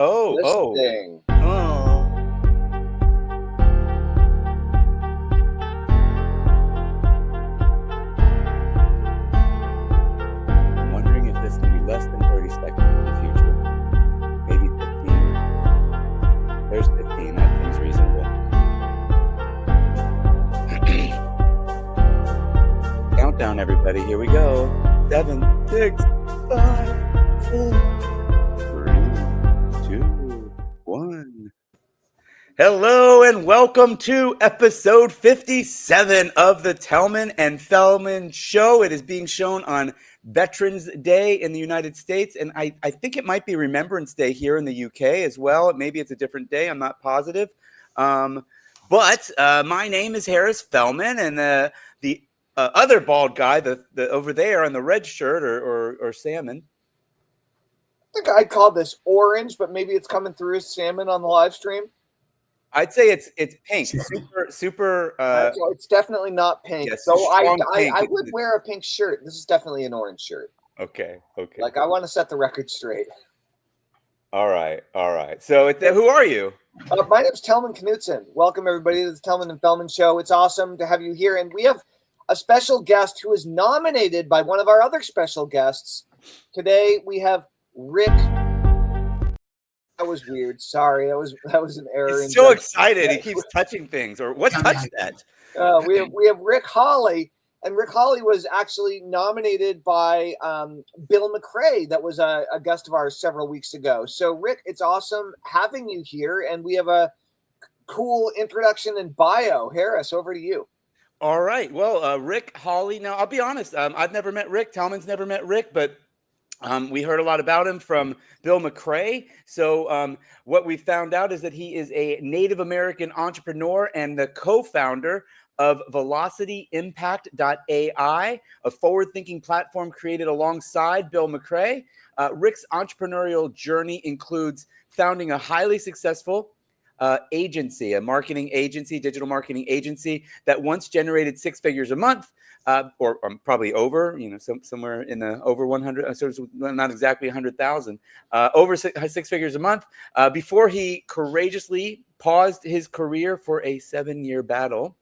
Oh. I'm wondering if this can be less than 30 seconds in the future. Maybe 15. There's 15. That seems reasonable. Countdown, everybody. Here we go. 7, 6, 5, 4, 3, 2, 1. Hello and welcome to episode 57 of the Tellman and Fellman Show. It is being shown on Veterans Day in the United States, and I think it might be Remembrance Day here in the UK as well. Maybe it's a different day. I'm not positive. But my name is Harris Fellman, and the other bald guy, the over there in the red shirt or salmon. I think I'd call this orange, but maybe it's coming through as salmon on the live stream. I'd say it's pink, super. So it's definitely not pink. Yes, so pink. I would wear a pink shirt. This is definitely an orange shirt. Okay. Like I want to set the record straight. All right. So who are you? My name's Tellman Knutson. Welcome everybody to the Tellman and Fellman Show. It's awesome to have you here, and we have a special guest who is nominated by one of our other special guests. Today we have Rick. That was weird. Sorry, that was an error. He's so excited. He keeps touching things. Or what touched that? We have Rick Hawley, and Rick Hawley was actually nominated by Bill McRae. That was a guest of ours several weeks ago. So Rick, it's awesome having you here, and we have a cool introduction and bio. Harris, over to you. All right. Well, Rick Hawley. Now, I'll be honest. I've never met Rick. Tellman's never met Rick, but we heard a lot about him from Bill McRae. So what we found out is that he is a Native American entrepreneur and the co-founder of VelocityImpact.ai, a forward-thinking platform created alongside Bill McRae. Rick's entrepreneurial journey includes founding a highly successful agency, a marketing agency, digital marketing agency that once generated 6 figures a month, or probably over, somewhere in the over 100, so not exactly 100,000, over 6 figures a month, before he courageously paused his career for a 7-year battle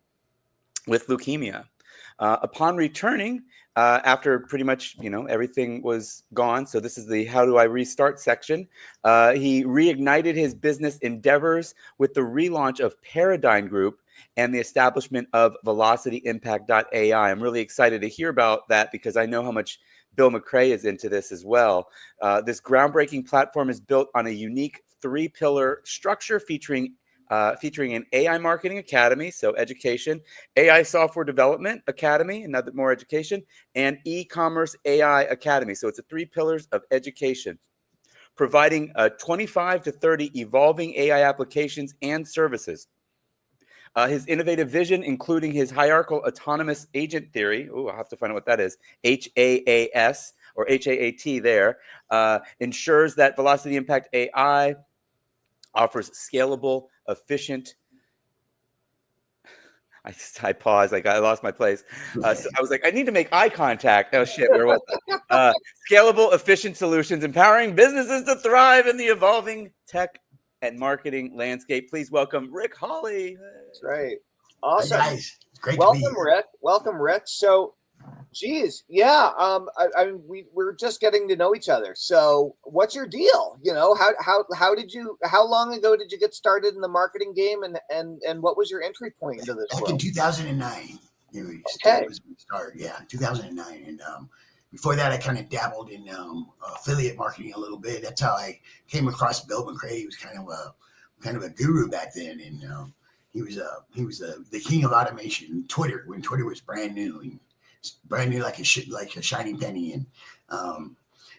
with leukemia. Upon returning, after pretty much, everything was gone. So this is the how do I restart section. He reignited his business endeavors with the relaunch of Paradigm Group and the establishment of VelocityImpact.ai. I'm really excited to hear about that because I know how much Bill McRae is into this as well. This groundbreaking platform is built on a unique 3-pillar structure featuring an AI marketing academy, so education, AI software development academy, another more education, and eCommerce AI academy. So it's 3 pillars of education, providing 25 to 30 evolving AI applications and services. His innovative vision, including his hierarchical autonomous agent theory, I'll have to find out what that is, HAAS or HAAT there, ensures that Velocity Impact AI offers scalable, efficient. I paused, like I lost my place. So I was like, I need to make eye contact. Oh shit, where was that? Scalable, efficient solutions, empowering businesses to thrive in the evolving tech and marketing landscape. Please welcome Rick Hawley. That's right. Awesome. Hey guys. Great Welcome, to be here. Rick. Welcome, Rick. So, geez, yeah. We're just getting to know each other. So, what's your deal? How long ago did you get started in the marketing game, and what was your entry point into this Back world? in 2009. Okay. Was the start. Yeah, 2009. And before that, I kind of dabbled in affiliate marketing a little bit. That's how I came across Bill McRae. He was kind of a guru back then, and he was the king of automation. Twitter, when Twitter was brand new, and brand new like a shining penny. And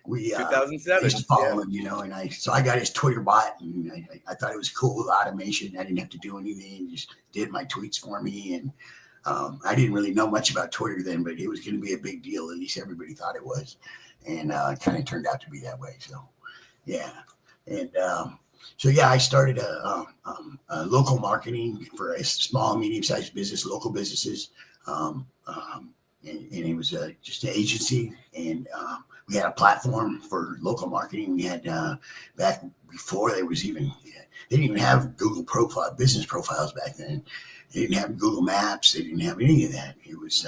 we 2007. used to follow him, and I got his Twitter bot, and I thought it was cool automation. I didn't have to do anything; he just did my tweets for me. And I didn't really know much about Twitter then, but it was going to be a big deal. At least everybody thought it was, and it kind of turned out to be that way. So, yeah, and I started a local marketing for a small, medium-sized business, local businesses, and it was just an agency. And we had a platform for local marketing. We had back before there was even, they didn't even have Google business profiles back then. They didn't have Google Maps. They didn't have any of that. It was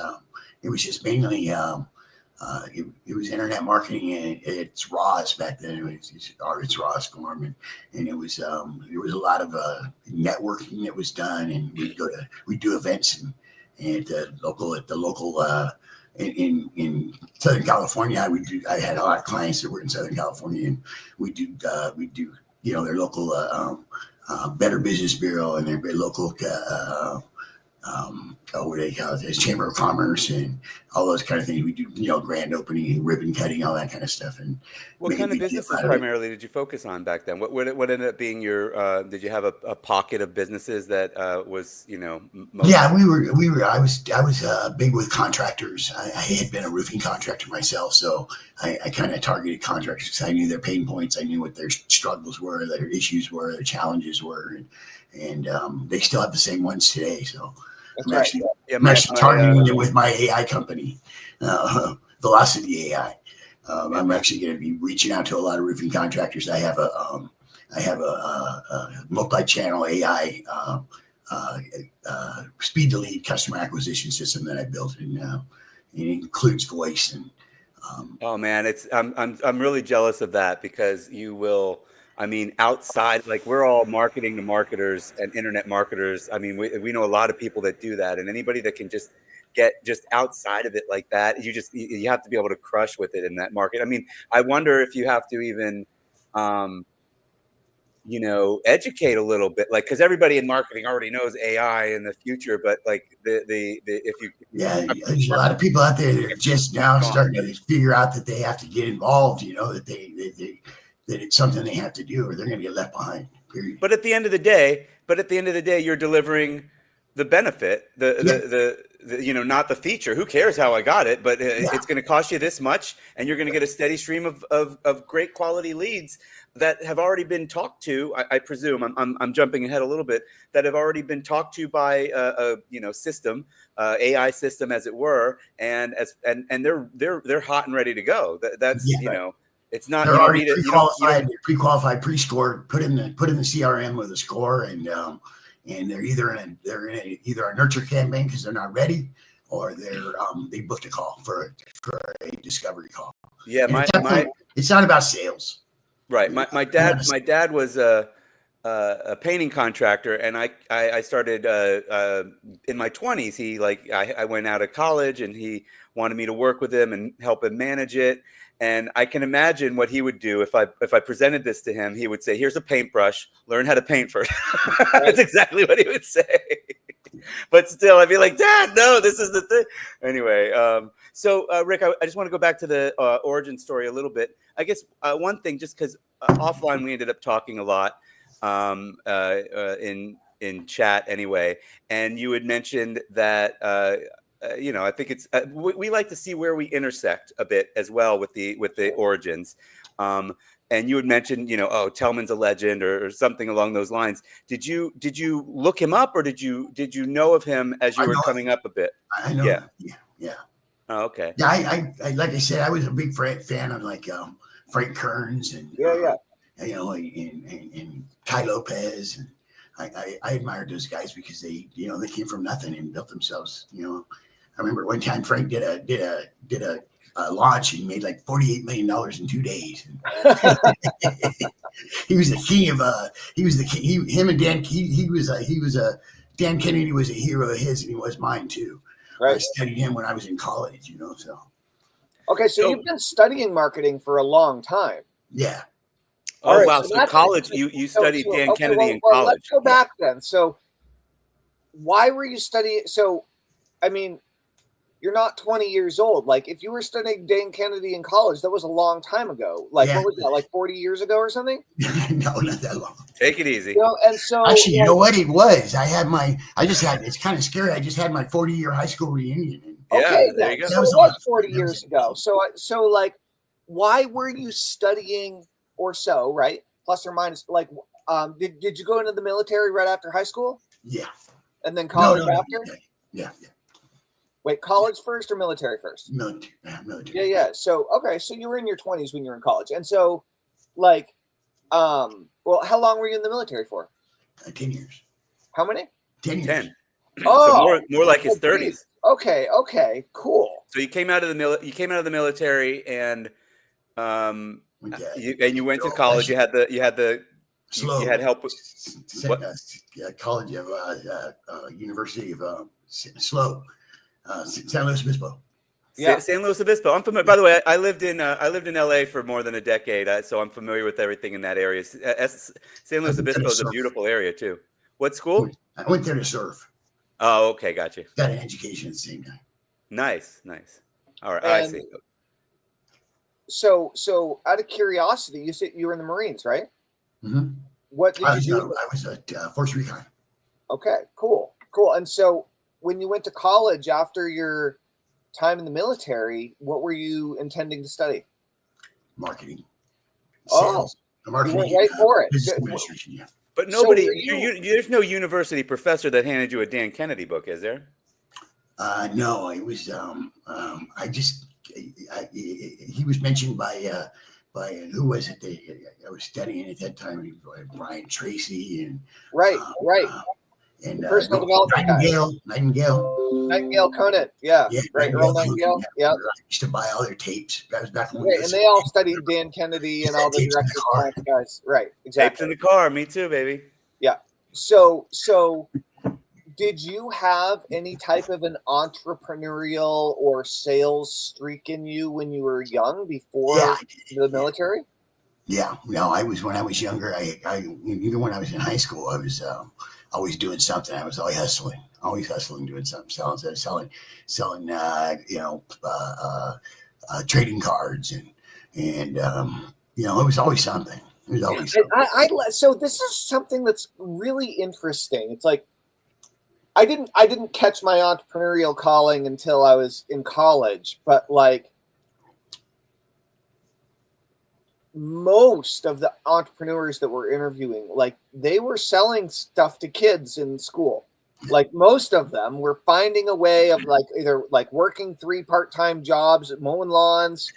just mainly it was internet marketing at its rawest back then. It was its rawest form, and it was there was a lot of networking that was done, and we'd do events and at the local in Southern California. I had a lot of clients that were in Southern California, and we do their local Better Business Bureau and their local what do they call it? There's Chamber of Commerce and all those kind of things. We do, grand opening, ribbon cutting, all that kind of stuff. And what kind of businesses primarily did you focus on back then? What ended up being your? Did you have a pocket of businesses that was, Yeah, we were. I was big with contractors. I had been a roofing contractor myself, so I kind of targeted contractors because I knew their pain points. I knew what their struggles were, their issues were, their challenges were, and they still have the same ones today. So. I'm actually targeting it with my AI company, Velocity AI. I'm actually going to be reaching out to a lot of roofing contractors. I have a multi-channel AI speed to lead customer acquisition system that I built, and it includes voice and. Oh man, I'm really jealous of that because you will. I mean, outside, like we're all marketing to marketers and internet marketers. I mean, we know a lot of people that do that, and anybody that can just get outside of it like that, you have to be able to crush with it in that market. I mean, I wonder if you have to even, educate a little bit, like, because everybody in marketing already knows AI in the future, but like there's a lot of people out there that are just now starting to figure out that they have to get involved. That it's something they have to do, or they're going to get left behind. Period. But at the end of the day, you're delivering the benefit, the not the feature. Who cares how I got it? But it's going to cost you this much, and you're going to get a steady stream of great quality leads that have already been talked to. I presume I'm jumping ahead a little bit. That have already been talked to by a system, AI system, as it were, and they're hot and ready to go. That's It's not. They're already pre-qualified, pre-scored. Put in the CRM with a score, and they're either in a nurture campaign because they're not ready, or they booked a call for a discovery call. Yeah, it's not about sales. Right. My dad was a painting contractor, and I started in my 20s. I went out of college, and he wanted me to work with him and help him manage it. And I can imagine what he would do if I presented this to him. He would say, "Here's a paintbrush. Learn how to paint first." That's exactly what he would say. But still, I'd be like, "Dad, no, this is the thing." Anyway, so Rick, I just want to go back to the origin story a little bit. I guess one thing, just because offline we ended up talking a lot in chat anyway, and you had mentioned that. I think it's we like to see where we intersect a bit as well with the origins. And you had mentioned, Tellman's a legend or something along those lines. Did you look him up, or did you know of him as you were coming up a bit? I know. Yeah. Oh, okay. Yeah, I like I said, I was a big fan of Frank Kearns and and Kai Lopez, and I admired those guys because they came from nothing and built themselves. I remember one time Frank did a launch and made like $48 million in 2 days. He was the king of him and Dan. Dan Kennedy was a hero of his, and he was mine too. Right. I studied him when I was in college, so. Okay, so you've been studying marketing for a long time. Yeah. Oh, right, wow. So college, you studied Dan Kennedy in college. Let's go back then. So why were you studying? So, I mean, you're not 20 years old. Like, if you were studying Dan Kennedy in college, that was a long time ago. What was that, like 40 years ago or something? No, not that long. Take it easy. And so actually, you know what it was? It's kind of scary. I just had my 40-year high school reunion. Okay, there you go. So it was 40 years ago. So like, why were you studying or so, right? Plus or minus, like, did you go into the military right after high school? Yeah. And then college after? Yeah. Wait, college first or military first? Military. Yeah, yeah. So okay, so you were in your 20s when you were in college, and so like, well, how long were you in the military for? 10 years. How many? 10 years. 10. Oh, So more like his oh, 30s. geez. Okay, cool. So you came out of the military, and you went to college. You had help with what? College of University of Slow, San Luis Obispo. Yeah. San Luis Obispo. I'm familiar. By the way, I lived in LA for more than a decade, so I'm familiar with everything in that area. San Luis Obispo is a beautiful area too. What school? I went there to surf. Oh, okay, got you. Got an education at the same time. Nice. All right, And I see. So out of curiosity, you said you were in the Marines, right? Mm-hmm. What did you do? I was at Force Recon. Okay, cool. And so when you went to college after your time in the military, what were you intending to study? Marketing. Sales. Marketing. You went right for it. Business administration, yeah. But nobody, there's no university professor that handed you a Dan Kennedy book, is there? No, it was. He was mentioned by who was it? I was studying at that time. Brian Tracy and right. And personal development Nightingale Conant, yeah, right. Earl Nightingale, yeah. I used to buy all their tapes. That was back when. Right, and they all studied Dan Kennedy and all the directors, guys. Right, exactly. Tapes in the car, me too, baby. Yeah. So, did you have any type of an entrepreneurial or sales streak in you when you were young before the military? Yeah, no, I was when I was younger. I even when I was in high school, I was always doing something. I was always hustling, doing something, selling, trading cards and it was always something. It was always something. So this is something that's really interesting. It's like I didn't catch my entrepreneurial calling until I was in college, but like most of the entrepreneurs that we're interviewing, like they were selling stuff to kids in school. Like most of them were finding a way of like either like working 3 part-time jobs, mowing lawns,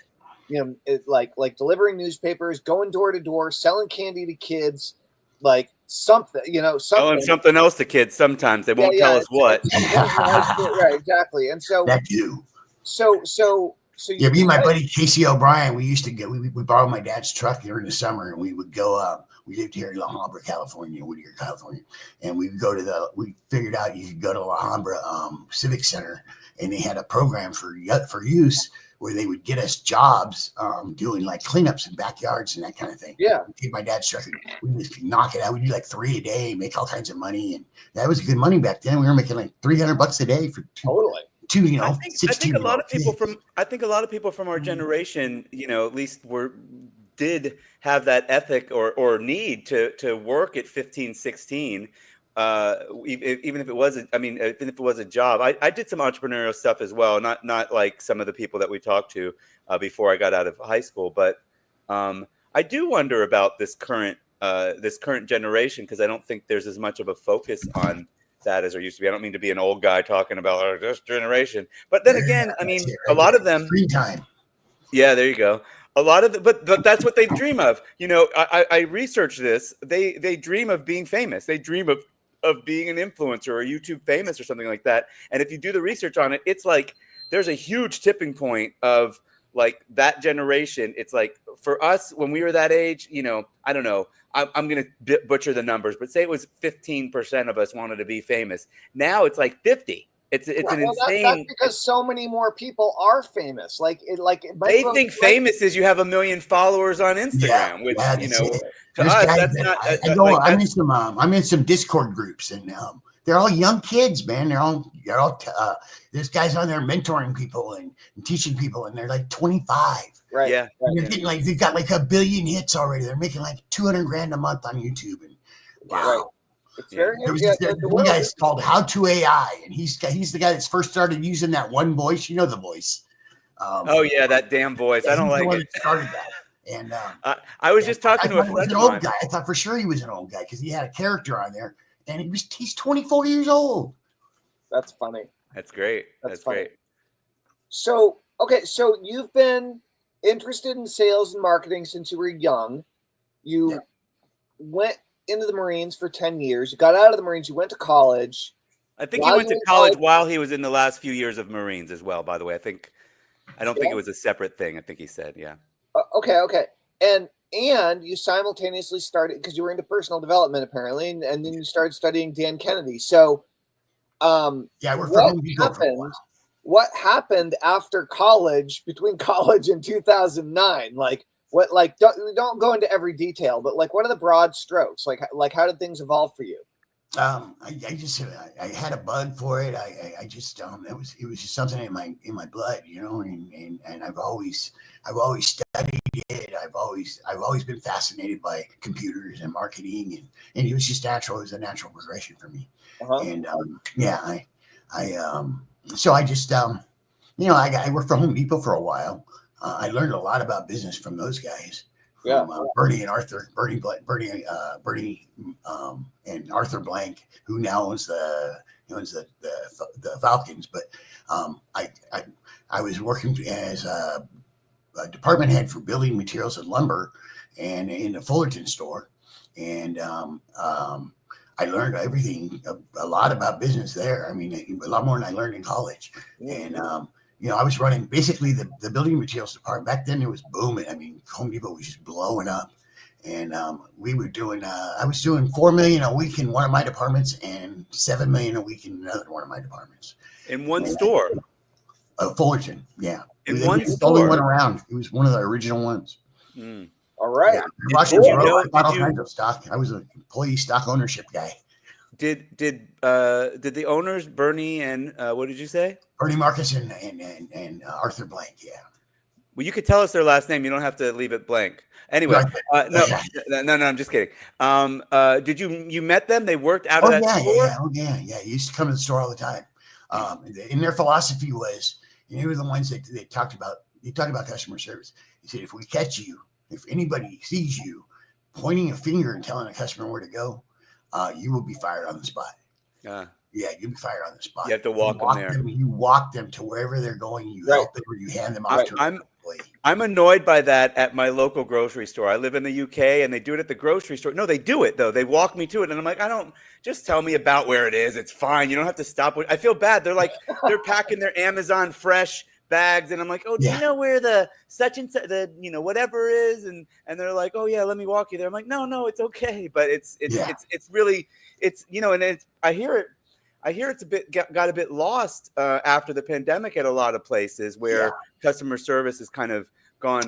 like delivering newspapers, going door to door, selling candy to kids, like something. Selling something else to kids. Sometimes they won't tell us what. Right, exactly. And so that you. So me and my buddy Casey O'Brien, we used to go. We borrowed my dad's truck during the summer, and we would go. We lived here in La Habra, California, Whittier, California, and we would go to we figured out you could go to La Habra Civic Center, and they had a program for use where they would get us jobs doing like cleanups in backyards and that kind of thing. Yeah, we'd take my dad's truck, and we would knock it out. We'd do like 3 a day, make all kinds of money, and that was good money back then. We were making like $300 a day for totally. I think a lot of people from our generation, at least did have that ethic or need to work at 15, 16, even if it was a job. I did some entrepreneurial stuff as well, not like some of the people that we talked to before I got out of high school, but I do wonder about this current generation, because I don't think there's as much of a focus on that as there used to be. I don't mean to be an old guy talking about this generation, but then again, a lot of them free time. Yeah, there you go. A lot of but that's what they dream of. I researched this. They dream of being famous. They dream of being an influencer or YouTube famous or something like that. And if you do the research on it, it's like there's a huge tipping point of like that generation. It's like for us when we were that age, I don't know. I'm going to butcher the numbers, but say it was 15% of us wanted to be famous. Now it's like 50. It's an insane. That's because so many more people are famous. They think famous is you have 1 million followers on Instagram, which to us that's not. I'm in some Discord groups, and they're all young kids, man. They're all there's guys on there mentoring people and teaching people, and they're like 25. Right. Yeah. And they're getting they've got like 1 billion hits already. They're making like $200,000 a month on YouTube. And wow. Right. It's very one guy's called How to AI, and he's the guy that's first started using that one voice. You know the voice. That damn voice. I don't like it. Started that. And I was just talking to a friend of mine. Guy. I thought for sure he was an old guy because he had a character on there, and he's 24 years old. That's funny. That's great. That's funny. great. So, okay, so you've been interested in sales and marketing since you were young. You went into the Marines for 10 years. You got out of the Marines. You went to college. I think he went to college while he was in the last few years of Marines as well, by the way. I don't think it was a separate thing. I think he said, yeah. Okay. And you simultaneously started, because you were into personal development apparently, and then you started studying Dan Kennedy. So what happened after college, between college and 2009? Don't go into every detail, but what are the broad strokes? Like how did things evolve for you? I had a bug for it. I just it was just something in my blood, and I've always studied it. I've always been fascinated by computers and marketing, and it was just natural. It was a natural progression for me. And so I just I worked for Home Depot for a while. I learned a lot about business from those guys. Bernie and Arthur, Bernie and Arthur Blank, who now owns the Falcons. But I was working as a department head for building materials and lumber, and in the Fullerton store, and I learned everything, a lot about business there. I mean, a lot more than I learned in college, and I was running basically the building materials department. Back then it was booming. I mean, Home Depot was just blowing up. And we were doing, I was doing $4 million a week in one of my departments and $7 million a week in another one of my departments. In one store? Fullerton, yeah. In one store? The only one around. It was one of the original ones. Mm. All right. Yeah. I bought all kinds of stock. I was an employee stock ownership guy. Did the owners, Bernie and what did you say? Bernie Marcus and Arthur Blank, yeah. Well, you could tell us their last name. You don't have to leave it blank. Anyway, no, I'm just kidding. Did you met them? They worked out of that store? Yeah. He used to come to the store all the time. And their philosophy was, and they were the ones that they talked about customer service. He said, if we catch you, if anybody sees you pointing a finger and telling a customer where to go, you will be fired on the spot. Yeah, you'll be fired on the spot. You have to walk them there. You walk them to wherever they're going. You help them, or you hand them off to an employee. I'm annoyed by that at my local grocery store. I live in the UK, and they do it at the grocery store. No, they do it though. They walk me to it, and I'm like, just tell me about where it is. It's fine. You don't have to stop. I feel bad. They're packing their Amazon fresh bags, and I'm like, do you know where the such and such, whatever is? And they're like, oh yeah, let me walk you there. I'm like, no, it's okay. But it's really, and I hear it's got a bit lost after the pandemic at a lot of places where customer service has kind of gone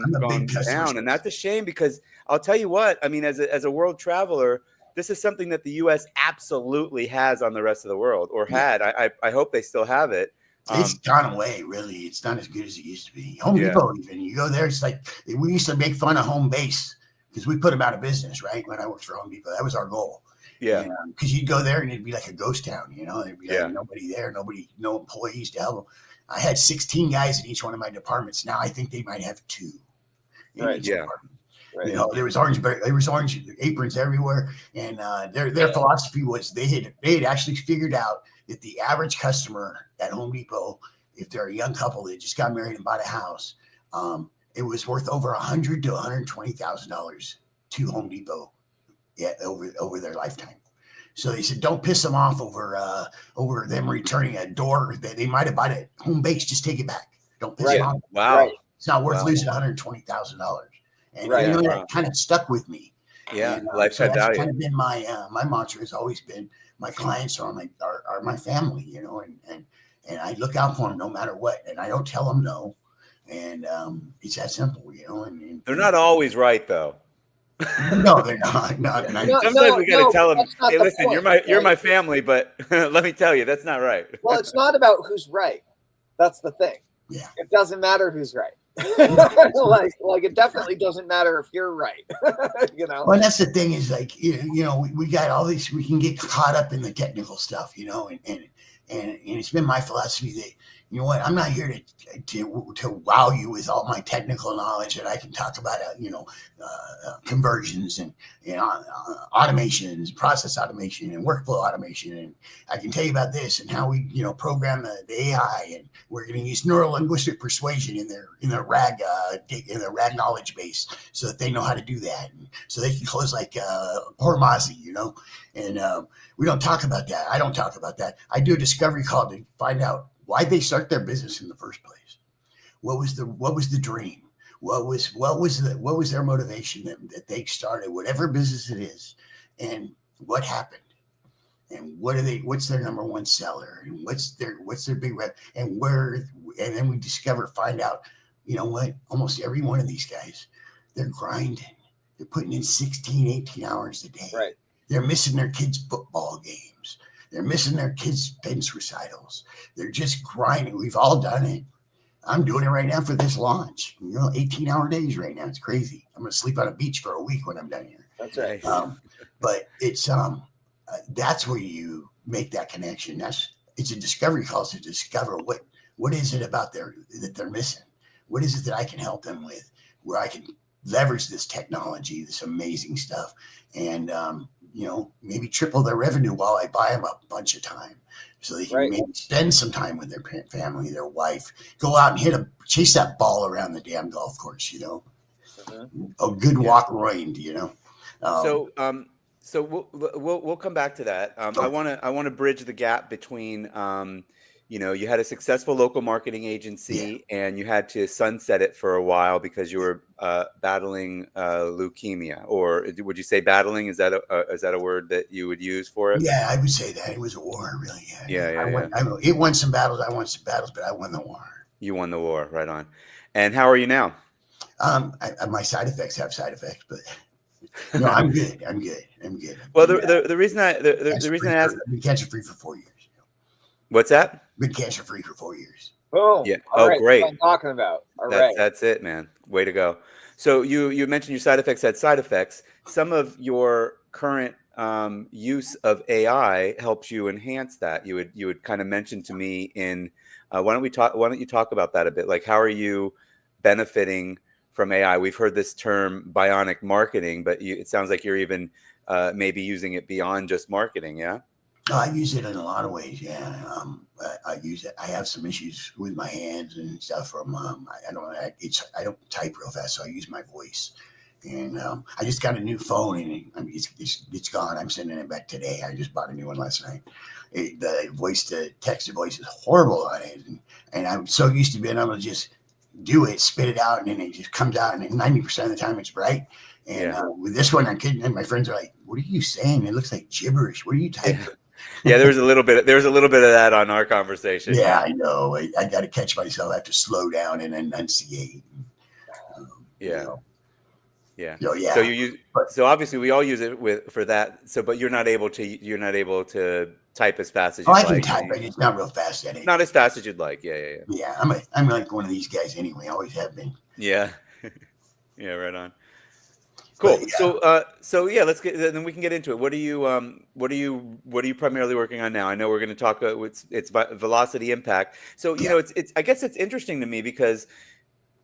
down, and that's a shame, because I'll tell you what, I mean, as a world traveler, this is something that the U.S. absolutely has on the rest of the world, or had. I hope they still have it. It's gone away, really. It's not as good as it used to be. Home Depot, even you go there, it's like we used to make fun of Home Base because we put them out of business, right? When I worked for Home Depot, that was our goal. Yeah, because you'd go there and it'd be like a ghost town, there'd be like nobody there, no employees to help them. I had 16 guys in each one of my departments. Now I think they might have 2 in each department. Right. There was orange aprons everywhere, and their philosophy was they had actually figured out that the average customer at Home Depot, if they're a young couple that just got married and bought a house, it was worth over $100,000 to $120,000 to Home Depot. Yeah, over their lifetime. So they said, don't piss them off over them returning a door that they might have bought at Home Base. Just take it back. Don't piss them off. Wow. Right. It's not worth losing $120,000. And that kind of stuck with me. Yeah, and, lifetime value. That's kind of been my mantra has always been my clients are my family, and I look out for them no matter what, and I don't tell them no, and it's that simple, And they're not always right though. No, they're not. Sometimes we got to tell them, hey, listen, you're my family, but let me tell you, that's not right. Well, it's not about who's right. That's the thing. Yeah. It doesn't matter who's right. like it definitely doesn't matter if you're right. Well, and that's the thing is we got all these, we can get caught up in the technical stuff, and it's been my philosophy that, you know what? I'm not here to wow you with all my technical knowledge that I can talk about, conversions and automations, process automation and workflow automation. And I can tell you about this and how we, program the AI, and we're going to use neural linguistic persuasion in their RAG knowledge base so that they know how to do that, and so they can close like poor Mozzie, and we don't talk about that. I don't talk about that. I do a discovery call to find out why they start their business in the first place. What was the dream? What was their motivation that they started whatever business it is, and what happened, and what's their number one seller, and what's their big rep, and then we find out, almost every one of these guys, they're grinding. They're putting in 16, 18 hours a day. Right. They're missing their kids' football games. They're missing their kids' fence recitals. They're just grinding. We've all done it. I'm doing it right now for this launch. 18-hour days right now. It's crazy. I'm going to sleep on a beach for a week when I'm done here. That's right. But it's that's where you make that connection. It's a discovery call to discover what is it about that they're missing. What is it that I can help them with, where I can leverage this technology, this amazing stuff, and maybe triple their revenue while I buy them a bunch of time, so they can maybe spend some time with their family, their wife, go out and chase that ball around the damn golf course, a good walk round, So we'll come back to that. I want to bridge the gap between you had a successful local marketing agency, and you had to sunset it for a while because you were battling leukemia, or would you say battling? Is that a word that you would use for it? Yeah, I would say that it was a war, really. Yeah. It won some battles. I won some battles, but I won the war. You won the war, right on. And how are you now? My side effects have side effects, but no, I'm good. I'm good. Well, the reason I asked, I've been cancer free for 4 years. What's that? Been cancer free for 4 years. Oh, yeah. All right. Great. That's what I'm talking about. All right. That's it, man. Way to go. So you mentioned your side effects had side effects. Some of your current use of AI helps you enhance that. You would kind of mention to me in why don't you talk about that a bit? Like, how are you benefiting from AI? We've heard this term bionic marketing, but it sounds like you're even maybe using it beyond just marketing. Yeah. I use it in a lot of ways. Yeah. I use it. I have some issues with my hands and stuff from, I don't type real fast. So I use my voice, and I just got a new phone, and it's gone. I'm sending it back today. I just bought a new one last night. The voice to text to voice is horrible on it. And I'm so used to being able to just do it, spit it out, and then it just comes out, and 90% of the time it's right. And with this one, I'm kidding. And my friends are like, "What are you saying? It looks like gibberish. What are you typing?" Yeah, there was a little bit of that on our conversation. Yeah, I know. I got to catch myself. I have to slow down and enunciate. Yeah. So, yeah. So obviously we all use it for that. So, but you're not able to type as fast as you'd like. I can type, but it's not real fast at it. Not as fast as you'd like. Yeah. Yeah, I'm like one of these guys anyway. Always have been. Yeah. Yeah. Right on. Cool. So yeah, then we can get into it. What are you primarily working on now? I know we're going to talk. It's Velocity Impact. So it's I guess it's interesting to me because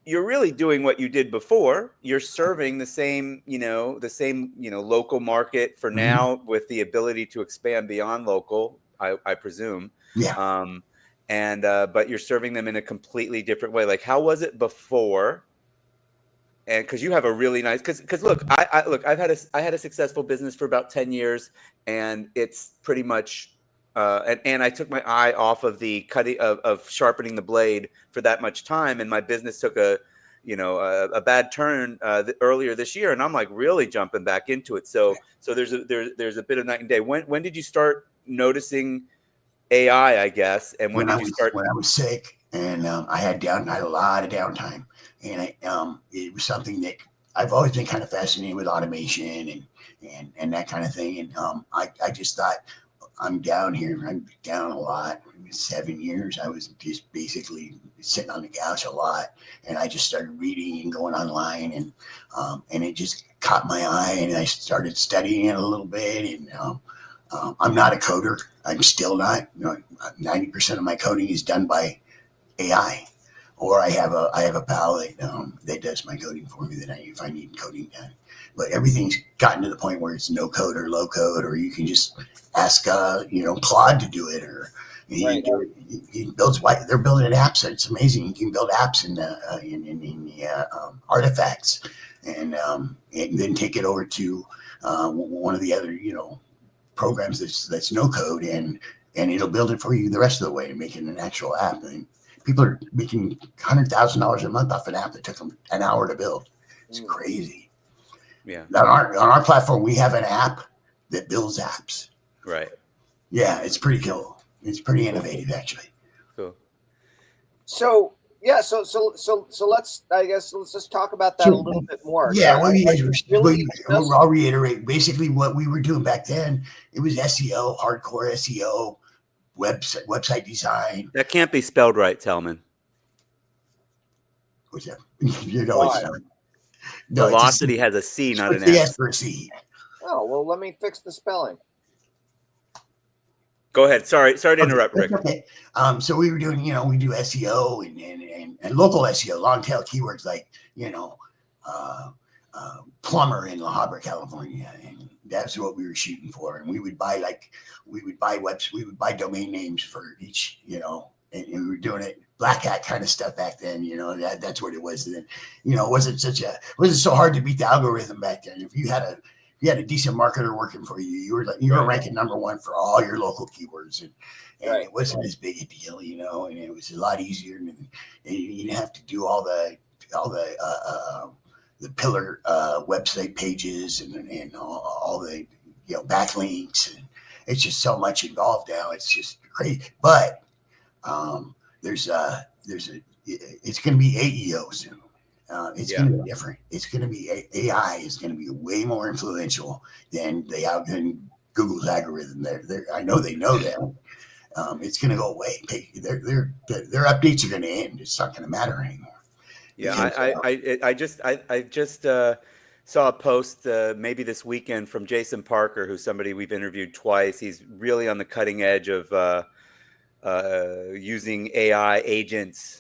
you're really doing what you did before. You're serving the same local market for now, with the ability to expand beyond local, I presume. Yeah. But you're serving them in a completely different way. Like, how was it before? And because you have a really nice, because look, I had a successful business for about 10 years, and it's pretty much, and I took my eye off of the cutting of sharpening the blade for that much time, and my business took a bad turn earlier this year, and I'm like really jumping back into it. So there's a bit of night and day. When did you start noticing AI? I guess, and when did you start? When I was sick, and I had a lot of downtime. And it was something that I've always been kind of fascinated with, automation and that kind of thing. And I just thought, I'm down here. I'm down a lot. 7 years, I was just basically sitting on the couch a lot. And I just started reading and going online, and it just caught my eye. And I started studying it a little bit. And I'm not a coder. I'm still not. 90% of my coding is done by AI. Or I have a pal that does my coding for me if I need coding done. But everything's gotten to the point where it's no code or low code, or you can just ask Claude to do it, or Right. he builds. They're building apps. It's amazing. You can build apps in the artifacts, and then take it over to one of the other programs that's no code, and it'll build it for you the rest of the way and make it an actual app. And people are making $100,000 a month off an app that took them an hour to build. It's crazy. Yeah. On our platform, we have an app that builds apps. Right. Yeah, it's pretty cool. It's pretty innovative, actually. Cool. So yeah, so let's just talk about that a little bit more. Yeah, So I'll reiterate. Basically, what we were doing back then, it was SEO, hardcore SEO, website design. That can't be spelled right, Tellman. What's that? Velocity has a C, not an S S. for a C. Oh, well, let me fix the spelling. Go ahead. Sorry to interrupt, Rick. Okay. So we were doing, we do SEO and local SEO, long tail keywords like, plumber in La Habra, California, and that's what we were shooting for. And we would buy domain names for each, and we were doing it black hat kind of stuff back then. That's what it was. And then, it wasn't so hard to beat the algorithm back then. If you had a decent marketer working for you, you were ranking number one for all your local keywords, and it wasn't as big a deal, and it was a lot easier, and you didn't have to do all the pillar website pages and all the backlinks, and it's just so much involved now. It's just crazy, but it's going to be AEO soon. It's going to be different. It's going to be AI is going to be way more influential than Google's algorithm. I know they know that. It's going to go away. Their updates are going to end. It's not going to matter anymore. Yeah, I just saw a post maybe this weekend from Jason Parker, who's somebody we've interviewed twice. He's really on the cutting edge of using AI agents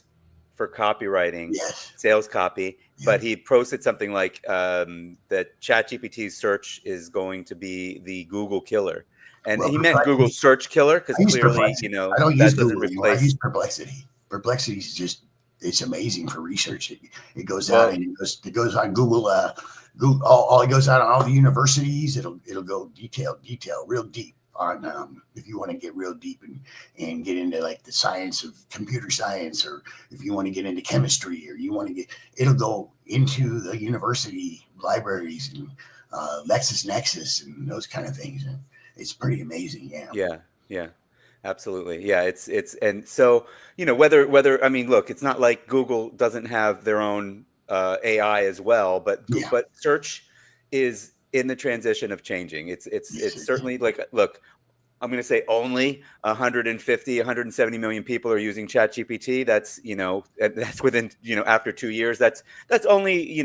for copywriting, sales copy. But he posted something like that ChatGPT's search is going to be the Google killer. And he meant Google search killer because clearly, I don't use Google anymore. I use Perplexity. Perplexity is just, it's amazing for research. It goes out and it goes on Google. It goes out on all the universities. It'll go detail, real deep on if you want to get real deep and get into like the science of computer science, or if you want to get into chemistry, or you want to it'll go into the university libraries and LexisNexis and those kind of things. And it's pretty amazing. Yeah. Absolutely. Yeah. It's, and so, whether, I mean, look, it's not like Google doesn't have their own AI as well, but search is in the transition of changing. It's certainly like, look, I'm going to say only 170 million people are using ChatGPT. That's, that's within, after 2 years, that's only,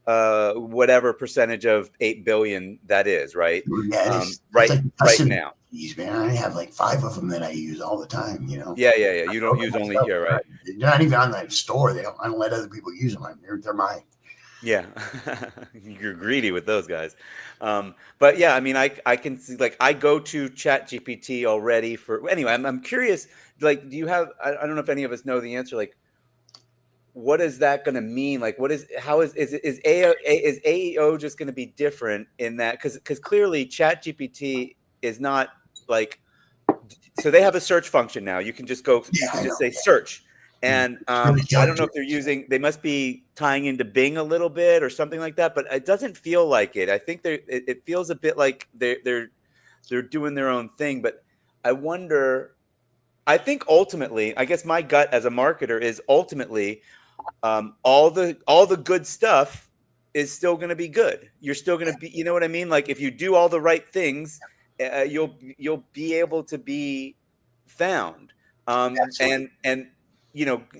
whatever percentage of 8 billion that is, right? Yeah, right now. Man, I have like 5 of them that I use all the time, Yeah. You don't use only here, right? They're not even on the store. I don't let other people use them. They're mine. Yeah. You're greedy with those guys. But yeah, I mean, I can see, like, I go to ChatGPT already anyway, I'm curious, like, do you have, I don't know if any of us know the answer, like, what is that going to mean? Like, is AEO just going to be different in that? Because clearly ChatGPT is not like, so they have a search function now. You can just go, you can just say search. And I don't know if they must be tying into Bing a little bit or something like that, but it doesn't feel like it. I think it feels a bit like they're doing their own thing. But I wonder, I think ultimately, I guess my gut as a marketer is ultimately all the good stuff is still going to be good. You're still going to be, you know what I mean? Like, if you do all the right things, you'll be able to be found. And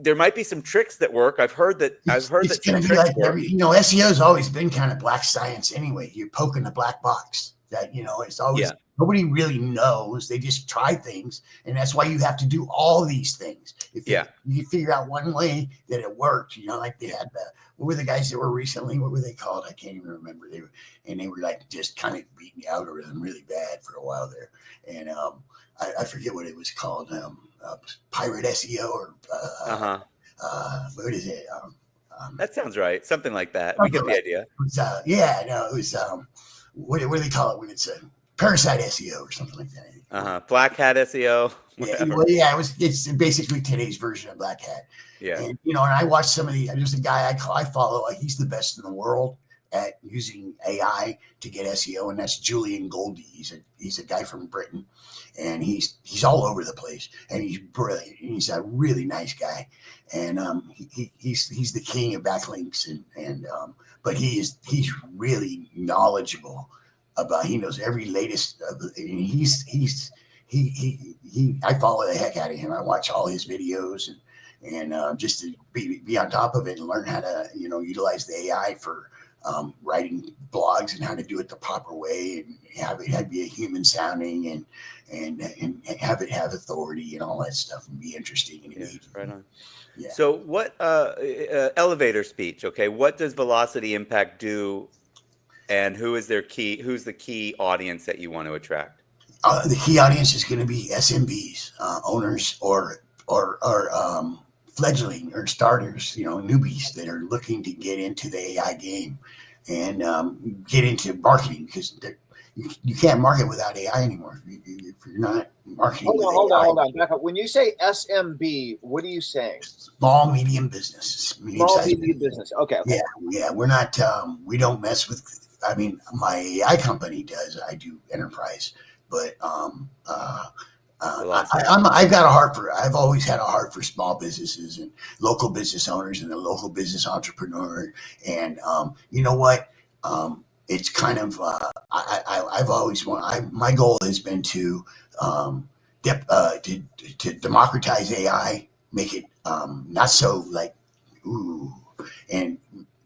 there might be some tricks that work. I've heard that it's going to be like SEO has always been kind of black science anyway. You're poking the black box. that, it's always, Yeah. nobody really knows. They just try things. And that's why you have to do all these things. If you figure out one way that it worked, like they had what were the guys that were recently, what were they called? I can't even remember. They were like just kind of beating the algorithm really bad for a while there. And I forget what it was called. Pirate SEO or what is it? That sounds right. Something like that. We get the idea. It was, it was what do they call it when it's a parasite SEO or something like that? Black hat SEO. It's basically today's version of Black Hat. Yeah. And and I watched some of there's a guy I follow, he's the best in the world at using AI to get SEO, and that's Julian Goldie. He's a guy from Britain, and he's all over the place, and he's brilliant. And he's a really nice guy, and he's the king of backlinks, but he's really knowledgeable about. He knows every latest. I follow the heck out of him. I watch all his videos and just to be on top of it and learn how to utilize the AI for writing blogs and how to do it the proper way and have it be a human sounding and have it have authority and all that stuff and be interesting and engaging. Right on. Yeah. So what elevator speech? Okay, what does Velocity Impact do, and who's the key audience that you want to attract? The key audience is going to be SMBs, owners or fledgling or starters, newbies that are looking to get into the AI game and get into marketing, because you can't market without AI anymore. If you're not marketing hold on. Back up. When you say SMB, what are you saying? Small, medium business. Small, medium business. Okay. Yeah. We're not, we don't mess with, my AI company does. I do enterprise, but I've always had a heart for small businesses and local business owners and the local business entrepreneur. And you know what? It's kind of I've always my goal has been to democratize AI, make it not so like ooh, and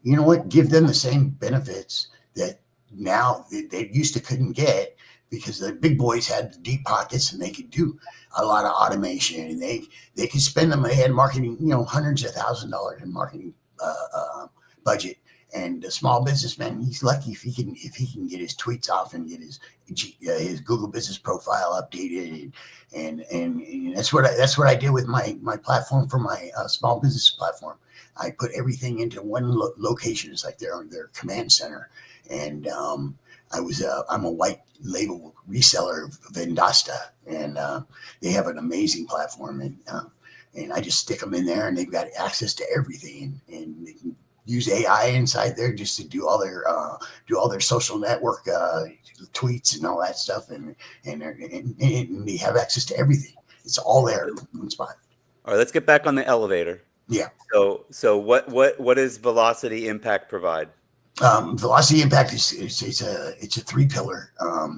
you know what? Give them the same benefits that now they used to couldn't get, because the big boys had deep pockets and they could do a lot of automation and they could spend them. They had marketing, hundreds of $1,000s in marketing budget. And the small businessman, he's lucky if he can get his tweets off and get his Google Business profile updated, and that's what I did with my platform for my small business platform. I put everything into one location. It's like their command center, and I'm a white label reseller of Vendasta, and they have an amazing platform, and I just stick them in there, and they've got access to everything, and they can use AI inside there just to do all their social network tweets and all that stuff, and they have access to everything. It's all there in one spot. All right, let's get back on the elevator. Yeah. So what does Velocity Impact provide? Velocity Impact is it's a 3-pillar.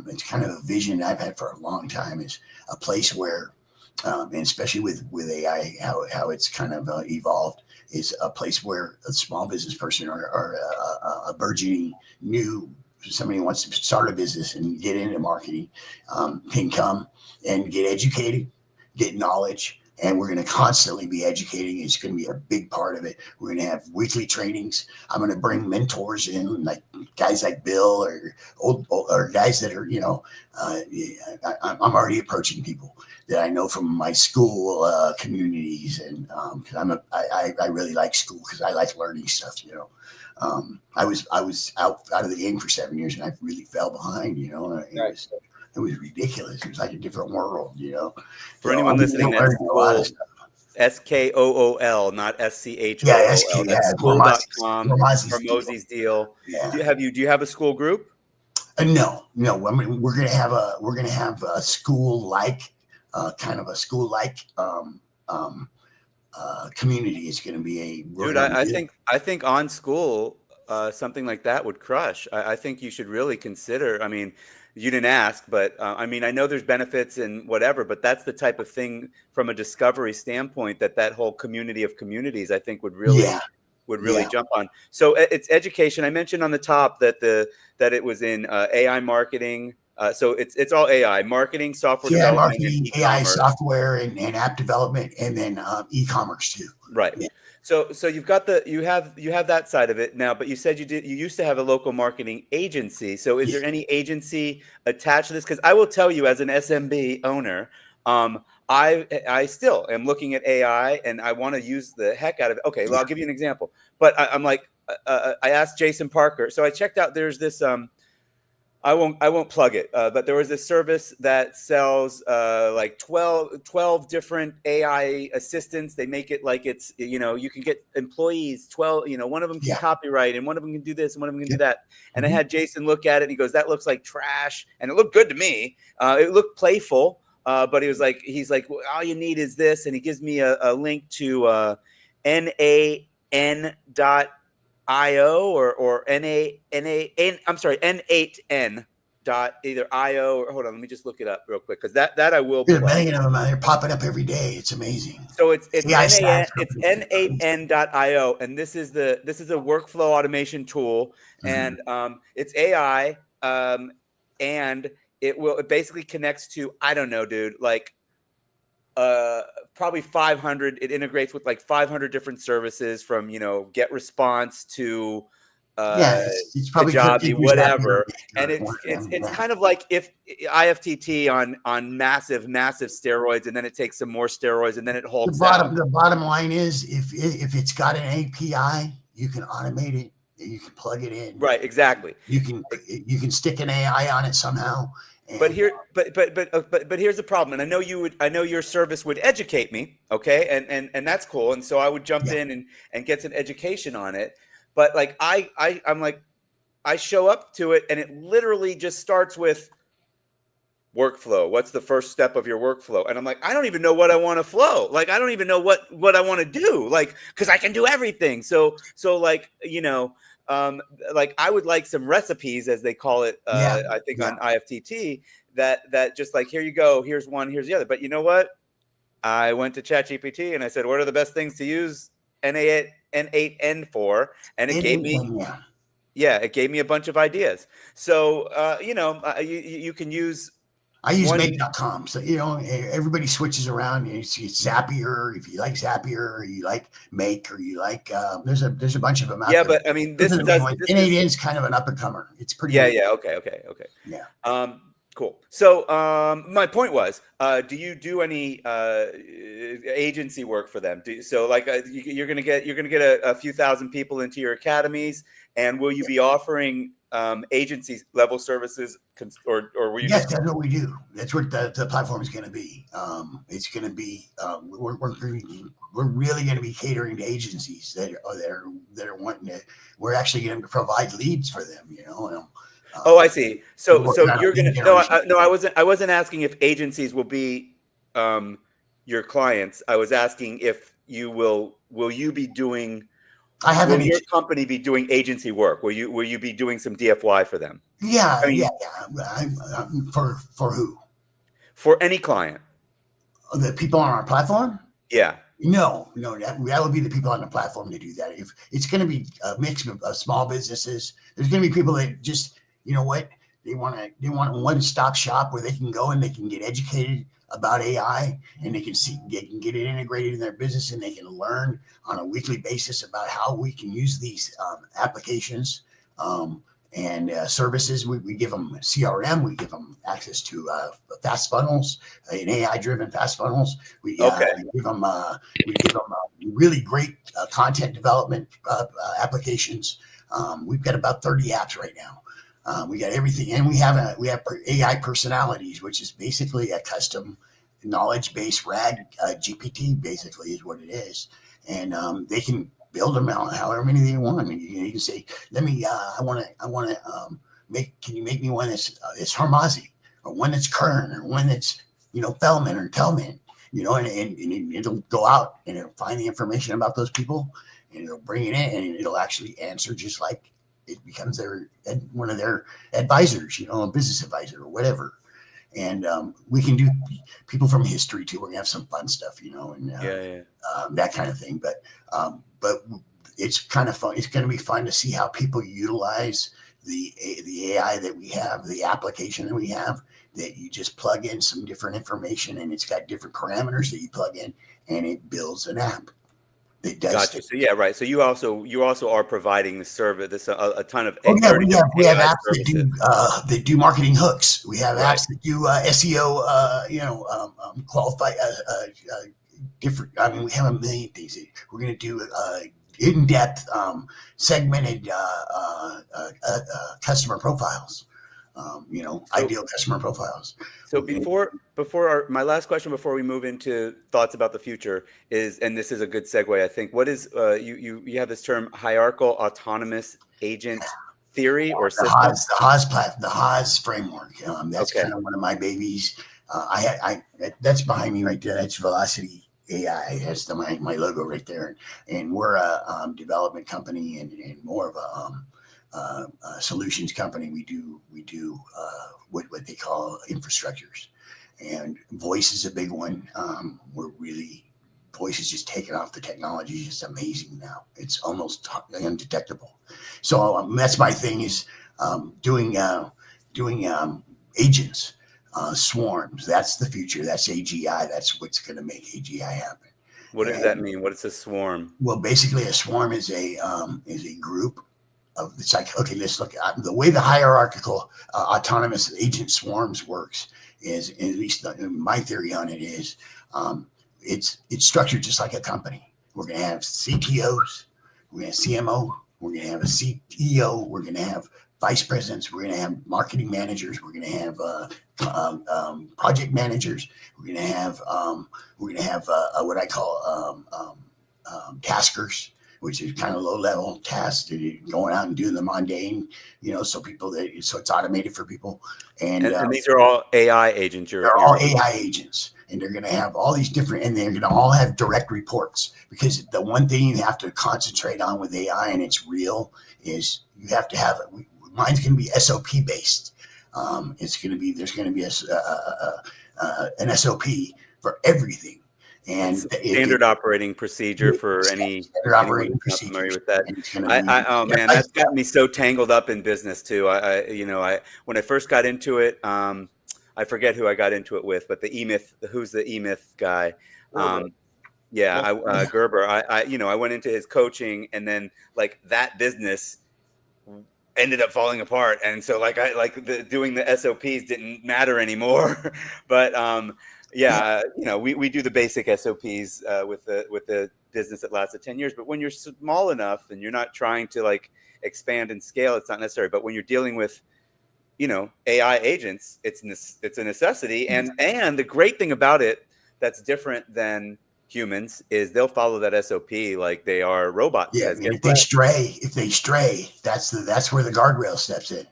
It's kind of a vision I've had for a long time. Is a place where, and especially with AI, how it's kind of evolved, is a place where a small business person or a burgeoning new somebody who wants to start a business and get into marketing can come and get educated, get knowledge. And we're going to constantly be educating. It's going to be a big part of it. We're going to have weekly trainings. I'm going to bring mentors in, like guys like Bill or guys that are, I'm already approaching people that I know from my school communities, and because I really like school because I like learning stuff. I was out of the game for 7 years, and I really fell behind. Right. It was ridiculous. It was like a different world, For anyone listening, that's school, SKOOL, not SCHOOL. Yeah, that's school.com. Hormozy's deal. Yeah. Do you have a school group? No. We're gonna have a school-like kind of a school-like community. It's gonna be I think on school something like that would crush. I think you should really consider. You didn't ask, but I know there's benefits and whatever, but that's the type of thing from a discovery standpoint that whole community of communities, I think, would really would really jump on. So it's education. I mentioned on the top that it was in AI marketing. So it's all AI marketing, software development, marketing, and AI e-commerce. software, and app development, and then e-commerce too. Right. Yeah. So you've got you have that side of it now, but you said you used to have a local marketing agency. So is there any agency attached to this? Because I will tell you, as an SMB owner, I still am looking at AI and I want to use the heck out of it. Okay, well, I'll give you an example. But I'm like, I asked Jason Parker. So I checked out. There's this. I won't plug it, but there was a service that sells like 12 different AI assistants. They make it like it's, you can get employees 12, one of them can copyright and one of them can do this and one of them can do that. And I had Jason look at it and he goes, that looks like trash. And it looked good to me. It looked playful, but he's like, well, all you need is this. And he gives me a link to NAN.io or N8N dot either IO or hold on, let me just look it up real quick because that I will There's a play. million of them out there popping up every day. It's amazing. So it's N8N.io, and this is a workflow automation tool, and it's AI, and it basically connects to, I don't know, dude, like probably 500. It integrates with like 500 different services from get response to it's probably Kajabi, whatever. And it's kind of like if IFTT on massive steroids, and then it takes some more steroids, and then it holds the bottom line is if it's got an API, you can automate it. You can plug it in. Right, exactly. You can stick an AI on it somehow. But here's the problem, and I know your service would educate me, okay, and that's cool, and so I would jump in and get some education on it. But like I'm like, I show up to it and it literally just starts with workflow. What's the first step of your workflow? And I'm like, I don't even know what I want to flow. Like, I don't even know what I want to do. Like, because I can do everything. So like, like I would like some recipes, as they call it, I think on IFTT, that just like, here you go, here's one, here's the other. But you know what? I went to ChatGPT and I said, what are the best things to use N8N for? And it gave me, it gave me a bunch of ideas. So, you can use. I use make.com. So, everybody switches around. It's Zapier. If you like Zapier, or you like Make, or you like, there's a bunch of them out there. Yeah, but I mean, this N8N's kind of an up and comer. It's pretty. Yeah. Okay. Yeah. Cool. So my point was, do you do any agency work for them? So like you're gonna get a few thousand people into your academies, and will you be offering agency level services, or were you? Yes, that's what we do. That's what the platform is going to be. It's going to be we're really going to be catering to agencies that are wanting to. We're actually going to provide leads for them. Oh, I see. So you're gonna I wasn't asking if agencies will be your clients. I was asking if will you be doing. Will your company be doing agency work? Will you be doing some DFY for them? Yeah. For who? For any client. The people on our platform? Yeah. No, that would be the people on the platform to do that. If it's going to be a mix of small businesses, there's going to be people that just. You know what? They want a one-stop shop where they can go and they can get educated about AI, and they can get it integrated in their business, and they can learn on a weekly basis about how we can use these applications and services. We give them CRM. We give them access to fast funnels, and AI-driven fast funnels. We give them really great content development applications. We've got about 30 apps right now. We got everything, and we have AI personalities, which is basically a custom knowledge-based RAG GPT. Basically, is what it is, and they can build them out however many they want. You can say, "Let me, I want to make. Can you make me one that's Harmazi, or one that's Kern, or one that's Fellman or Tellman?" And it'll go out and it'll find the information about those people, and it'll bring it in, and it'll actually answer just like. It becomes one of their advisors, a business advisor or whatever. And we can do people from history too. We're gonna have some fun stuff, and that kind of thing. But it's kind of fun. It's going to be fun to see how people utilize the AI that we have, the application that we have, that you just plug in some different information and it's got different parameters that you plug in and it builds an app that does. Gotcha. So yeah, right. So you also are providing the service, a ton of Oh yeah, 30 we have AI apps services. that do marketing hooks. We have Right. apps that do SEO, qualify different. I mean, we have a million things. We're going to do in-depth, segmented customer profiles. Ideal customer profiles. So before my last question before we move into thoughts about the future is, and this is a good segue, I think. What is you have this term hierarchical autonomous agent theory or system? The Haas framework. That's Okay. kind of one of my babies. That's behind me right there. That's Velocity AI. That's my logo right there. And we're a development company and more of a solutions company. We do what they call infrastructures, and voice is a big one. Voice is just taking off. The technology is just amazing now. It's almost undetectable. So that's my thing is doing agents, swarms. That's the future. That's AGI. That's what's going to make AGI happen. What does that mean? What is a swarm? Well, basically, a swarm is a group of. It's like, okay, let's look at the way the hierarchical autonomous agent swarms works. Is at least my theory on it is. It's structured just like a company. We're going to have CTOs, we're going to have CMO, we're going to have a CEO, we're going to have vice presidents, we're going to have marketing managers, we're going to have project managers, we're going to have what I call taskers, which is kind of low level tasks that are going out and doing the mundane, so it's automated for people. And these are all AI agents. They're all AI agents. And they're going to have all these different, and they're going to all have direct reports, because the one thing you have to concentrate on with AI, and it's real, is you have to have it. Mine's going to be SOP based. There's going to be an SOP for everything. And standard operating procedure for any operating procedure. Familiar with that? Oh man, that's got me so tangled up in business too. When I first got into it, I forget who I got into it with, but who's the eMyth guy? Gerber. I went into his coaching, and then like that business ended up falling apart, and so doing the SOPs didn't matter anymore. But we do the basic SOPs with the business that lasted 10 years. But when you're small enough and you're not trying to like expand and scale, it's not necessary. But when you're dealing with AI agents, it's a necessity. And the great thing about it that's different than humans is they'll follow that SOP like they are robots. Yeah, if they stray, that's where the guardrail steps in.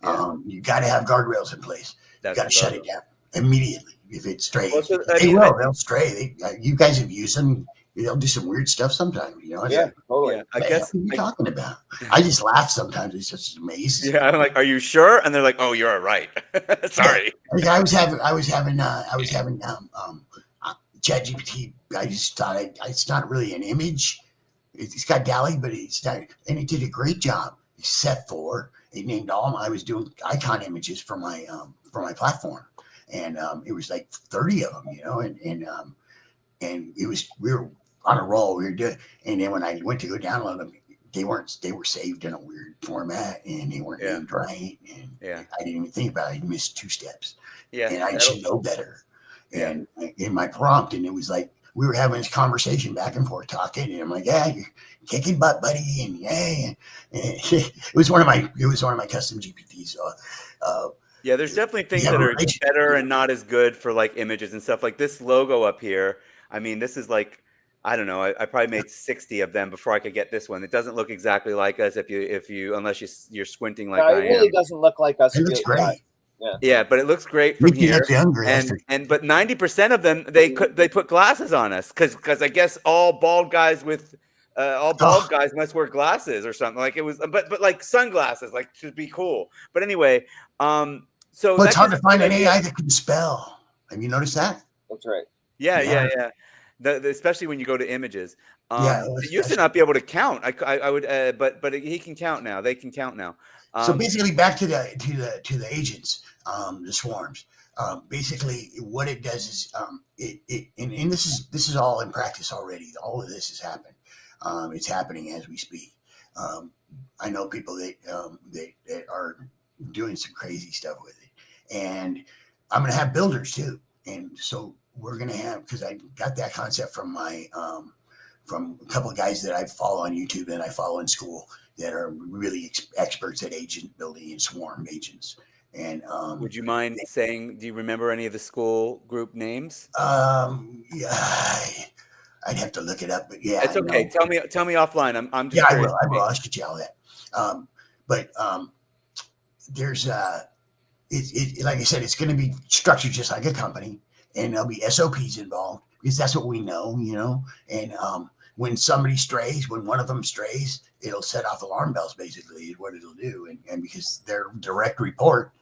Yeah. You got to have guardrails in place. You got to shut it down immediately if it's stray. They'll stray. You guys have used them. They'll do some weird stuff sometimes, Totally. Yeah, I guess. What are you talking about? I just laugh sometimes. It's just amazing. Yeah, I'm like, "Are you sure?" And they're like, "Oh, you're right." Sorry. I was having ChatGPT. I just thought it's not really an image. It's got DALL-E, but it's not, and it did a great job. Set 4. It named all. I was doing icon images for my platform, and it was like 30 of them, and we were on a roll. We were doing, and then when I went to go download them, they were saved in a weird format, and they weren't named right. And I didn't even think about it. I missed 2 steps. Yeah, and I should know better. And in my prompt, and it was like we were having this conversation back and forth, talking, and I'm like, "Yeah, you're kicking butt, buddy," and it was one of my custom GPTs. So, there's definitely things that are better and not as good for like images and stuff. Like this logo up here. I mean, this is like, I don't know. I probably made 60 of them before I could get this one. It doesn't look exactly like us unless you're squinting like I am. It really doesn't look like us. It looks great. Yeah, but it looks great from here. But 90% of them they put glasses on us because I guess all bald guys guys must wear glasses or something. Like it was, but like sunglasses, like should be cool. But anyway, so it's hard to find an AI that can spell. Have you noticed that? That's right. Yeah. especially when you go to images. Yeah, It used to not be able to count. I would, but he can count now. They can count now. So basically, back to the agents, the swarms. Basically, what it does is and this is all in practice already. All of this has happened. It's happening as we speak. I know people that are doing some crazy stuff with it, and I'm going to have builders too. And so we're going to have, because I got that concept from my from a couple of guys that I follow on YouTube and I follow in school that are really experts at agent building and swarm agents. And would you mind saying, do you remember any of the school group names? Yeah, I'd have to look it up, but yeah, it's okay. Tell me offline. I'm just yeah, curious. I will. I should tell that. But there's like I said, it's going to be structured just like a company, and there'll be SOPs involved because that's what we know, And when somebody strays, when one of them strays, it'll set off alarm bells. Basically, is what it'll do, and because their direct report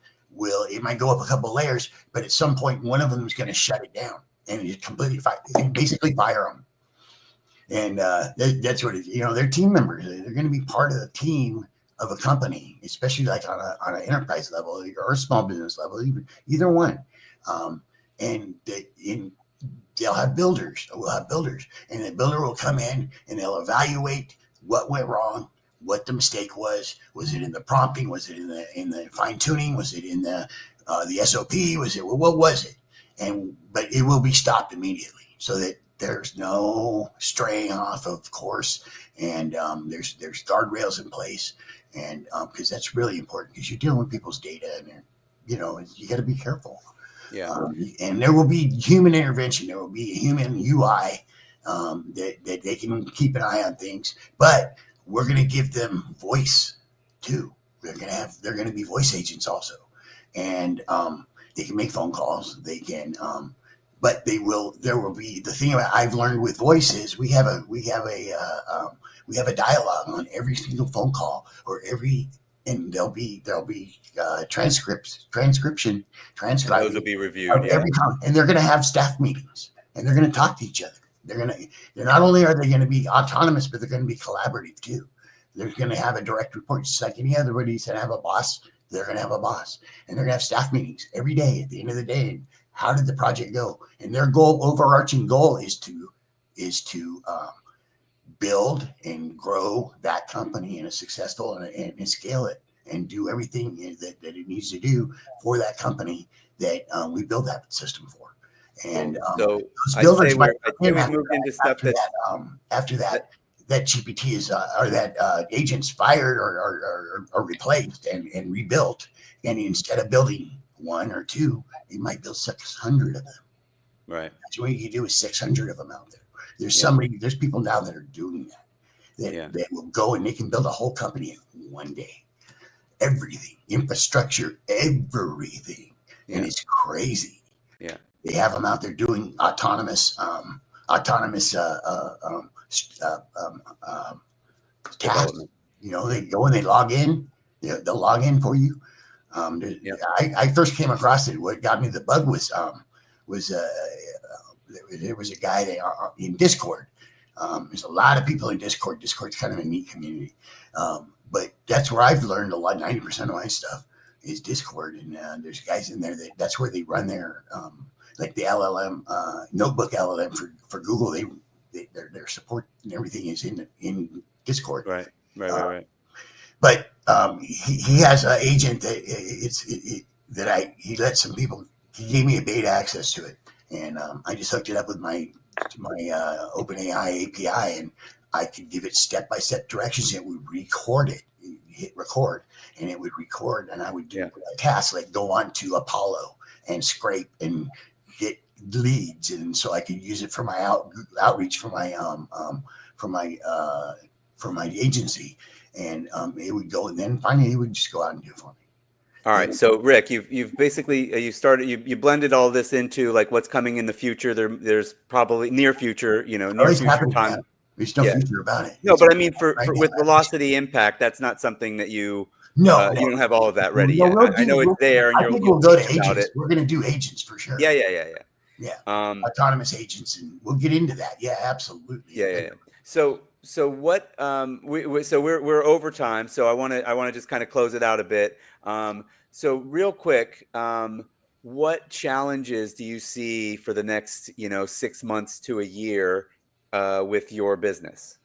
it might go up a couple of layers, but at some point one of them is going to shut it down and just completely basically fire them. And that's what it is. They're team members. They're going to be part of the team of a company, especially like on an enterprise level or a small business level, either one. And they'll have builders. We'll have builders, and the builder will come in and they'll evaluate what went wrong, what the mistake was. Was it in the prompting? Was it in the fine tuning? Was it in the SOP? What was it? But it will be stopped immediately so that there's no straying off of course, and there's guardrails in place, and because that's really important because you're dealing with people's data, and you got to be careful. Yeah. And there will be human intervention. There will be a human UI that they can keep an eye on things, but we're going to give them voice too. They're going to be voice agents also, and they can make phone calls. They can. But there will be the thing about I've learned with voice is we have a dialogue on every single phone call and there'll be transcription. Those will be reviewed. Yeah. And they're going to have staff meetings and they're going to talk to each other. They're not only are they going to be autonomous, but they're going to be collaborative too. They're going to have a direct report, just like any other body's going to have a boss. They're going to have a boss, and they're going to have staff meetings every day. At the end of the day, how did the project go? And their overarching goal is to build and grow that company in a successful and scale it and do everything that it needs to do for that company that we build that system for. And so those builders we've moved into stuff after that GPT is or that agent's fired or replaced and rebuilt, and instead of building one or two, you might build 600 of them. Right. That's what you can do is 600 of them out there. There's there's people now that are doing that will go and they can build a whole company in one day. Everything, infrastructure, everything, and it's crazy. Yeah. They have them out there doing autonomous tasks. They go and they log in. They'll log in for you. I first came across it. What got me the bug was there was a guy that in Discord. There's a lot of people in Discord. Discord's kind of a neat community, but that's where I've learned a lot. 90% of my stuff is Discord, and there's guys in there that's where they run their like the LLM notebook LLM for Google. Their support and everything is in Discord. Right. But he has an agent that he let some people. He gave me a beta access to it, and I just hooked it up with my OpenAI API, and I could give it step-by-step directions. It would record it. You hit record, and it would record, and I would do a task like go on to Apollo and scrape and get leads, and so I could use it for my outreach for my agency, and it would go, and then finally it would just go out and do it for me. All right, so Rick, you've basically you blended all this into like what's coming in the future. There's probably near future, near future time. There's no future about it. No, but I mean, with Velocity Impact, that's not something that you don't have all of that ready yet. I know it's there, and I think we'll go to agents. We're going to do agents for sure. Yeah. Yeah. Autonomous agents, and we'll get into that. Yeah, absolutely. Yeah. So what we're over time. So I want to just kind of close it out a bit. So real quick, what challenges do you see for the next 6 months to a year with your business?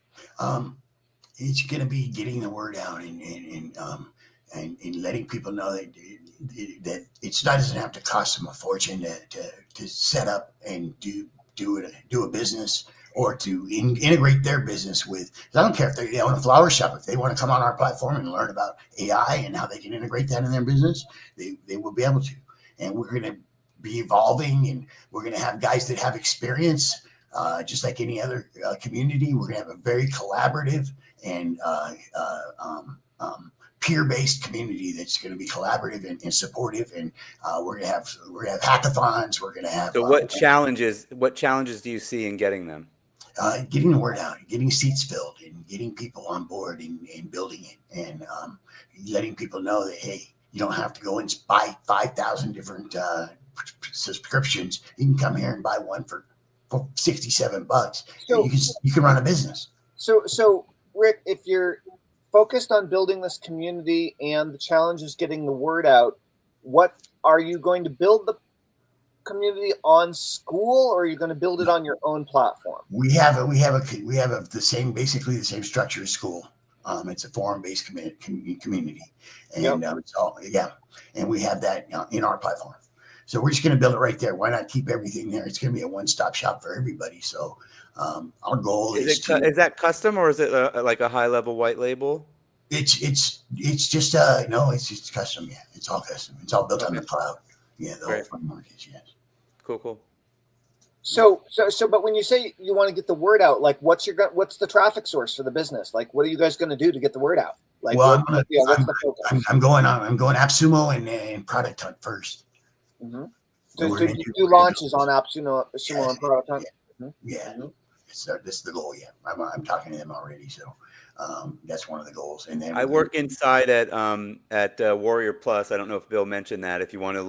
It's going to be getting the word out and letting people know that it doesn't have to cost them a fortune to set up and do a business, or to integrate their business with. I don't care if they own a flower shop. If they want to come on our platform and learn about AI and how they can integrate that in their business, they will be able to. And we're going to be evolving, and we're going to have guys that have experience, just like any other community. We're going to have a very collaborative and peer-based community that's going to be collaborative and supportive. And we're going to have hackathons. We're going to have. So what challenges do you see in getting them? Getting the word out, getting seats filled, and getting people on board and building it, and letting people know that, hey, you don't have to go and buy 5,000 different subscriptions. You can come here and buy one for $67. So you can run a business. So Rick, if you're focused on building this community and the challenge is getting the word out, what are you going to build the community on school, or are you going to build it on your own platform? We have basically the same structure as school. It's a forum-based community, and it's all and we have that in our platform. So we're just going to build it right there. Why not keep everything there? It's going to be a one-stop shop for everybody. So our goal is that custom, or is it like a high-level white label? It's just it's just custom. Yeah, it's all custom. It's all built on the cloud. Yeah, the whole framework is, yes. Cool. So, but when you say you want to get the word out, like what's the traffic source for the business? Like, what are you guys going to do to get the word out? Like, I'm going AppSumo and Product Hunt first. Mm-hmm. So do you do launches on AppSumo and Product Hunt? Yeah. This is the goal. Yeah, I'm talking to them already. So that's one of the goals. And then I work inside at Warrior Plus. I don't know if Bill mentioned that. If you want to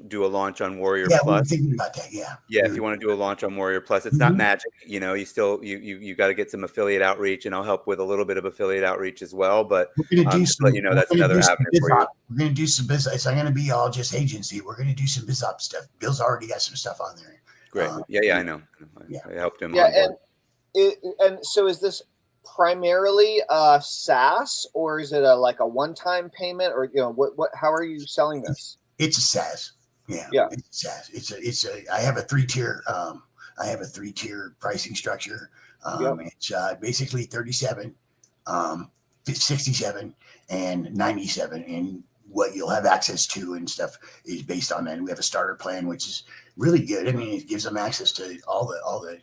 do a launch on Warrior Plus. Yeah, we're thinking about that. Yeah. Yeah, if you want to do a launch on Warrior Plus, it's not magic. You still you got to get some affiliate outreach, and I'll help with a little bit of affiliate outreach as well. But we're going to do some. That's another avenue for you. We're going to do some business. It's not going to be all just agency. We're going to do some biz op stuff. Bill's already got some stuff on there. Great. I know. I helped him. Yeah, and so is this primarily SaaS, or is it like a one-time payment, or what? How are you selling this? It's a SaaS. Yeah. It's a SaaS. I have a three-tier pricing structure. It's basically 37, 67, and 97, and what you'll have access to and stuff is based on that. And we have a starter plan, which is really good. I mean, it gives them access to all the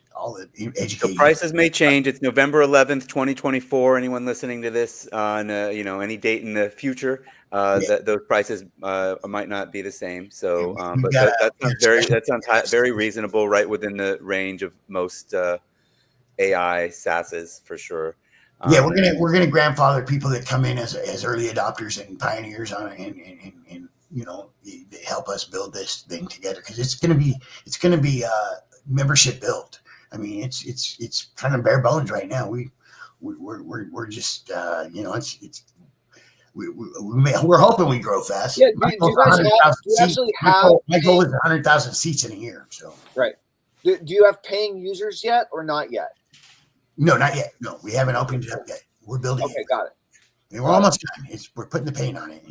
education. So prices may change. It's November 11th, 2024. Anyone listening to this on any date in the future, those prices might not be the same. So, but that sounds very reasonable, right within the range of most AI SaaSes for sure. Yeah, we're gonna grandfather people that come in as early adopters and pioneers on it, and help us build this thing together, because it's gonna be membership built. I mean, it's kind of bare bones right now. We're just we're hoping we grow fast. Yeah, do you actually have my goal is 100,000 seats in a year. So right. Do you have paying users yet, or not yet? No, not yet. No, we haven't opened it up yet. We're building. Okay, got it. And we're almost done. We're putting the paint on it.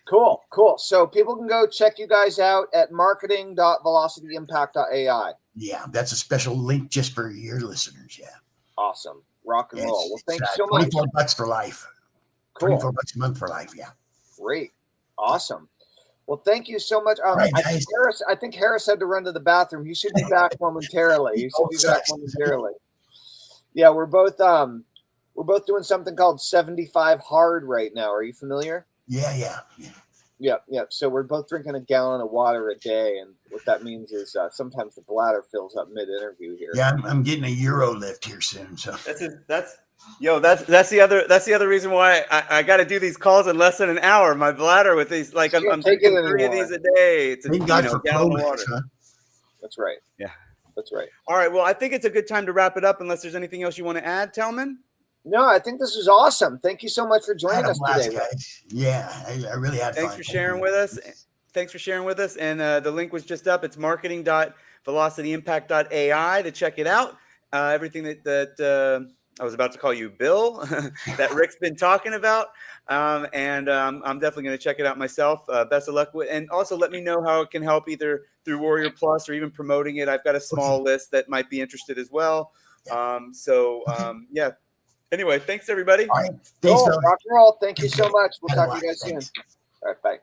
Cool. So people can go check you guys out at marketing.VelocityImpact.ai. Yeah, that's a special link just for your listeners. Yeah. Awesome. Rock and roll. Well, thanks so much. $24 for life. Cool. $24 a month for life. Yeah. Great. Awesome. Well, thank you so much. Right, I think Harris had to run to the bathroom. He should be back momentarily. Yeah, we're both doing something called 75 hard right now. Are you familiar? Yeah. So we're both drinking a gallon of water a day, and what that means is sometimes the bladder fills up mid-interview here. Yeah, I'm getting a Euro lift here soon. So that's the other reason why I got to do these calls in less than an hour. My bladder with these, like I'm taking 3 of these a day. It's a gallon of water. Huh? That's right. Yeah. That's right. All right. Well, I think it's a good time to wrap it up unless there's anything else you want to add, Tellman. No, I think this was awesome. Thank you so much for joining us today. Guys. Yeah, I really had Thanks fun. for sharing with us. Thanks for sharing with us. And the link was just up. It's marketing.VelocityImpact.ai to check it out. Everything that I was about to call you Bill, that Rick's been talking about. I'm definitely going to check it out myself. Best of luck with, and also let me know how it can help either through Warrior Plus or even promoting it. I've got a small list that might be interested as well. Yeah. Anyway, thanks everybody. All right. Thanks, Rock and roll. Thank you so much. We'll Had a talk to you lot. guys soon. Thanks. All right. Bye.